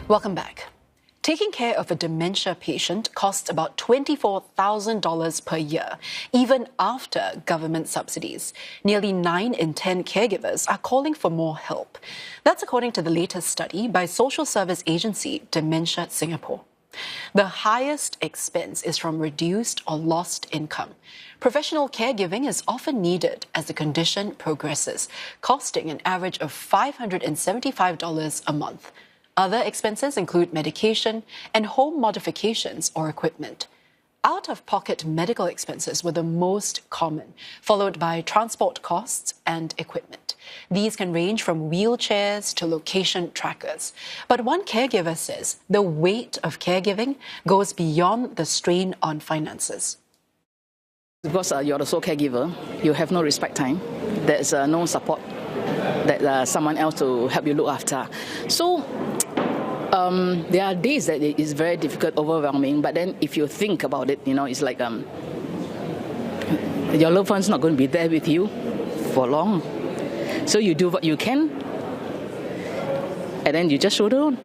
Welcome back. Taking care of a dementia patient costs about $24,000 per year, even after government subsidies. Nearly 9 in 10 caregivers are calling for more help. That's according to the latest study by social service agency Dementia Singapore. The highest expense is from reduced or lost income. Professional caregiving is often needed as the condition progresses, costing an average of $575 a month. Other expenses include medication and home modifications or equipment. Out-of-pocket medical expenses were the most common, followed by transport costs and equipment. These can range from wheelchairs to location trackers. But one caregiver says the weight of caregiving goes beyond the strain on finances. Because you're the sole caregiver, you have no respite time. There's no support that someone else to help you look after. So there are days that it is very difficult, overwhelming, but then if you think about it, it's like your loved one's not going to be there with you for long. So you do what you can, and then you just shoulder on.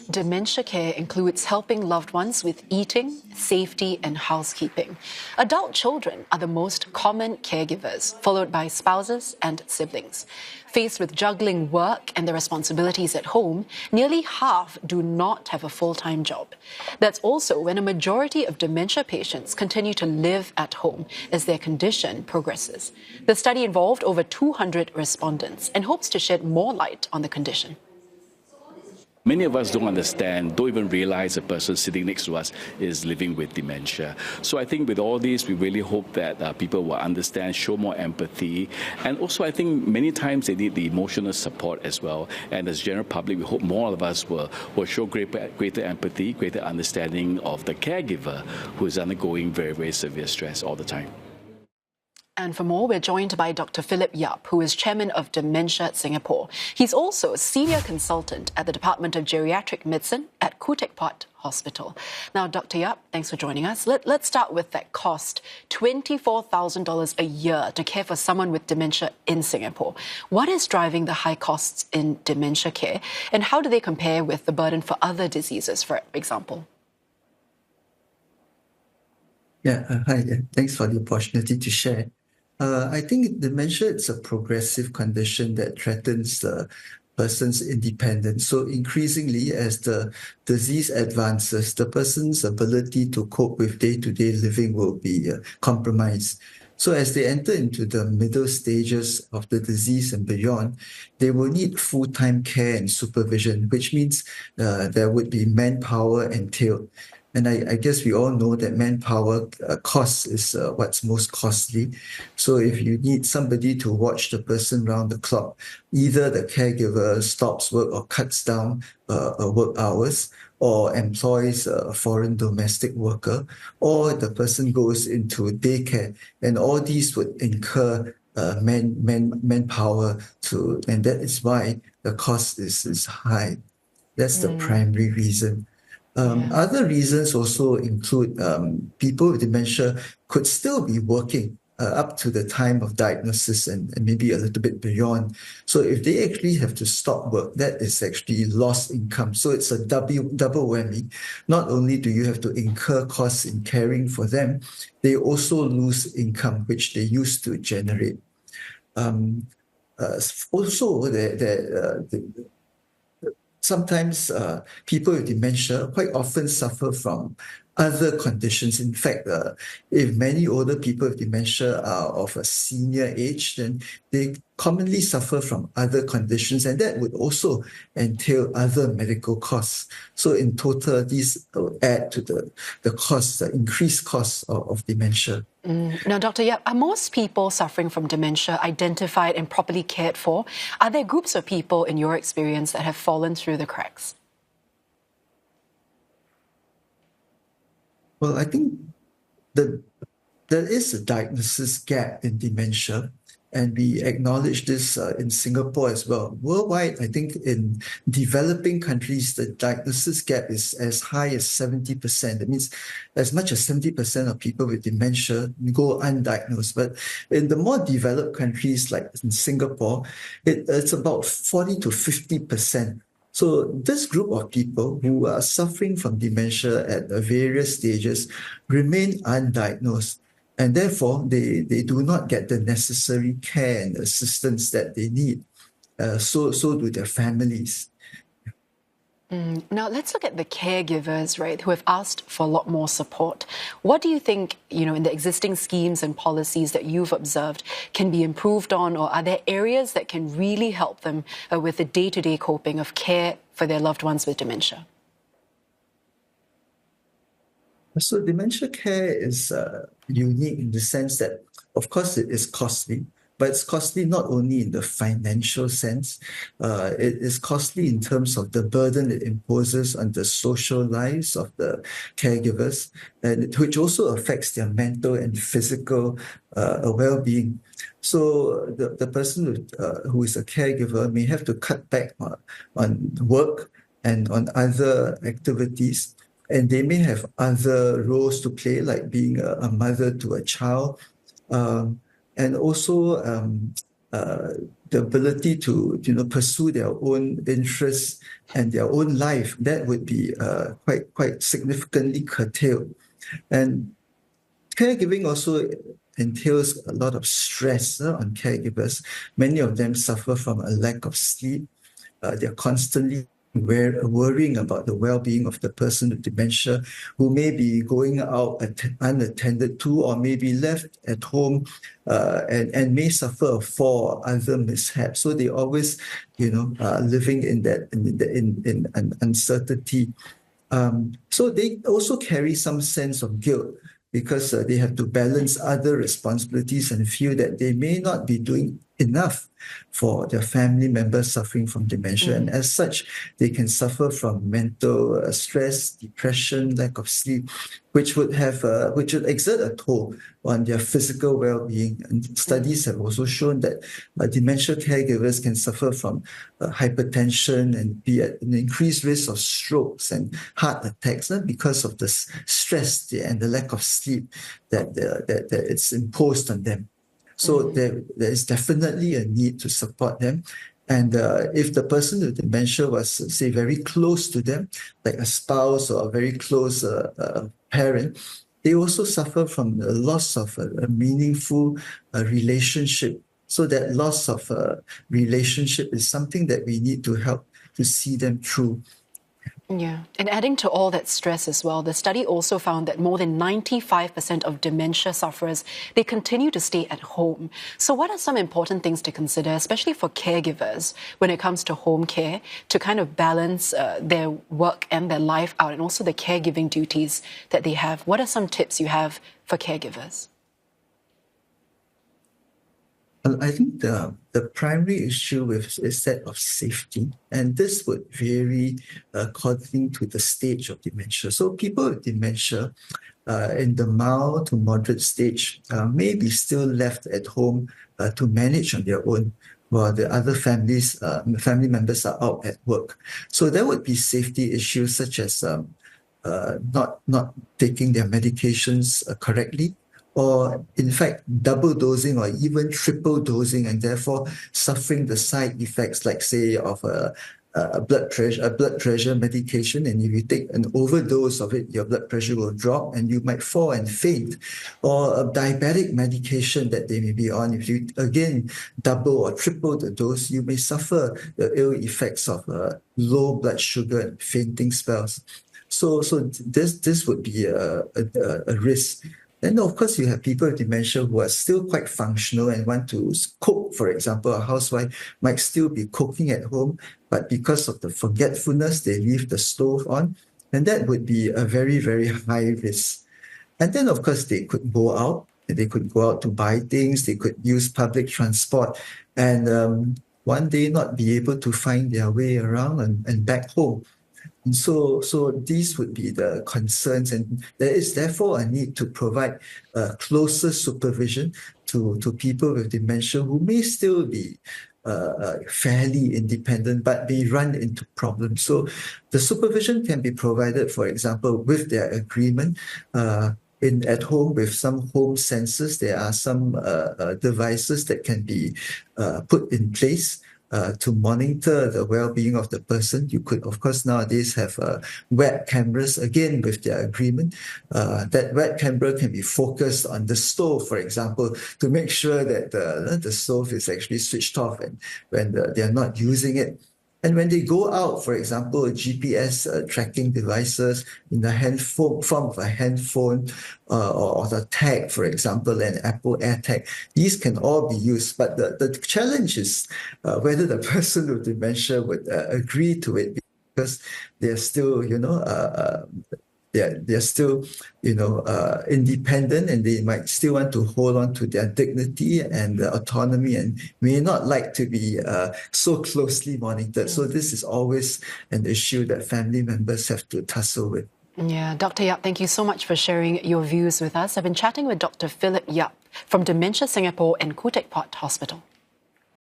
Dementia care includes helping loved ones with eating, safety, and housekeeping. Adult children are the most common caregivers, followed by spouses and siblings. Faced with juggling work and the responsibilities at home, nearly half do not have a full-time job. That's also when a majority of dementia patients continue to live at home as their condition progresses. The study involved over 200 respondents and hopes to shed more light on the condition. Many of us don't understand, don't even realize the person sitting next to us is living with dementia. So I think with all this, we really hope that people will understand, show more empathy. And also I think many times they need the emotional support as well. And as general public, we hope more of us will show greater empathy, greater understanding of the caregiver who is undergoing very, very severe stress all the time. And for more, we're joined by Dr. Philip Yap, who is chairman of Dementia Singapore. He's also a senior consultant at the Department of Geriatric Medicine at Khoo Teck Puat Hospital. Now, Dr. Yap, thanks for joining us. Let's start with that cost, $24,000 a year to care for someone with dementia in Singapore. What is driving the high costs in dementia care, and how do they compare with the burden for other diseases, for example? Hi. Thanks for the opportunity to share. I think dementia is a progressive condition that threatens the person's independence. So increasingly, as the disease advances, the person's ability to cope with day-to-day living will be compromised. So as they enter into the middle stages of the disease and beyond, they will need full-time care and supervision, which means there would be manpower entailed. And I guess we all know that manpower costs is what's most costly. So if you need somebody to watch the person round the clock, either the caregiver stops work or cuts down work hours, or employs a foreign domestic worker, or the person goes into daycare, and all these would incur manpower and that is why the cost is high. That's the primary reason. Other reasons also include people with dementia could still be working up to the time of diagnosis and maybe a little bit beyond. So if they actually have to stop work, that is actually lost income. So it's a double whammy. Not only do you have to incur costs in caring for them, they also lose income, which they used to generate. Sometimes people with dementia quite often suffer from other conditions. In fact, if many older people with dementia are of a senior age, then they commonly suffer from other conditions, and that would also entail other medical costs. So in total, these will add to the costs, the increased costs of dementia. Now, Dr. Yap, are most people suffering from dementia identified and properly cared for? Are there groups of people, in your experience, that have fallen through the cracks? Well, I think there is a diagnosis gap in dementia, and we acknowledge this in Singapore as well. Worldwide, I think in developing countries, the diagnosis gap is as high as 70%. That means as much as 70% of people with dementia go undiagnosed. But in the more developed countries, like in Singapore, it's about 40 to 50%. So this group of people who are suffering from dementia at various stages remain undiagnosed, and therefore they do not get the necessary care and assistance that they need. So do their families. Now, let's look at the caregivers, right, who have asked for a lot more support. What do you think, in the existing schemes and policies that you've observed can be improved on, or are there areas that can really help them with the day-to-day coping of care for their loved ones with dementia? So dementia care is unique in the sense that, of course, it is costly. But it's costly not only in the financial sense, it is costly in terms of the burden it imposes on the social lives of the caregivers, and which also affects their mental and physical well-being. So the person who is a caregiver may have to cut back on work and on other activities, and they may have other roles to play, like being a mother to a child, and also the ability to pursue their own interests and their own life. That would be quite significantly curtailed. And caregiving also entails a lot of stress on caregivers. Many of them suffer from a lack of sleep. They're constantly worrying about the well-being of the person with dementia, who may be going out unattended to, or may be left at home and may suffer a fall or other mishaps. So they always, living in uncertainty. So they also carry some sense of guilt, because they have to balance other responsibilities and feel that they may not be doing enough for their family members suffering from dementia. And as such, they can suffer from mental stress, depression, lack of sleep, which would exert a toll on their physical well-being. And studies have also shown that dementia caregivers can suffer from hypertension and be at an increased risk of strokes and heart attacks, because of the stress and the lack of sleep that it's imposed on them. So there is definitely a need to support them. And if the person with dementia was, say, very close to them, like a spouse or a very close parent, they also suffer from the loss of a meaningful relationship. So that loss of relationship is something that we need to help to see them through. Yeah, and adding to all that stress as well, the study also found that more than 95% of dementia sufferers, they continue to stay at home. So what are some important things to consider, especially for caregivers, when it comes to home care, to kind of balance their work and their life out, and also the caregiving duties that they have? What are some tips you have for caregivers? I think the primary issue is that of safety, and this would vary according to the stage of dementia. So people with dementia in the mild to moderate stage may be still left at home to manage on their own, while the other family members are out at work. So there would be safety issues such as not taking their medications correctly, or in fact double dosing or even triple dosing, and therefore suffering the side effects, like say of a blood pressure medication, and if you take an overdose of it, your blood pressure will drop and you might fall and faint, or a diabetic medication that they may be on. If you again double or triple the dose, you may suffer the ill effects of low blood sugar and fainting spells. So this would be a risk. Then, of course, you have people with dementia who are still quite functional and want to cook. For example, a housewife might still be cooking at home, but because of the forgetfulness, they leave the stove on. And that would be a very, very high risk. And then, of course, they could go out. They could go out to buy things. They could use public transport. And one day not be able to find their way around and back home. And so these would be the concerns, and there is therefore a need to provide closer supervision to people with dementia who may still be fairly independent but may run into problems. So the supervision can be provided, for example, with their agreement. At home with some home sensors, there are some devices that can be put in place to monitor the well-being of the person. You could, of course, nowadays have web cameras, again, with their agreement. That web camera can be focused on the stove, for example, to make sure that the stove is actually switched off and when they're not using it. And when they go out, for example, GPS tracking devices in the form of a handphone or the tag, for example, an Apple AirTag, these can all be used. But the challenge is whether the person with dementia would agree to it, because they're still, they're still, independent, and they might still want to hold on to their dignity and autonomy, and may not like to be so closely monitored. So this is always an issue that family members have to tussle with. Yeah, Dr. Yap, thank you so much for sharing your views with us. I've been chatting with Dr. Philip Yap from Dementia Singapore and Khoo Teck Puat Hospital.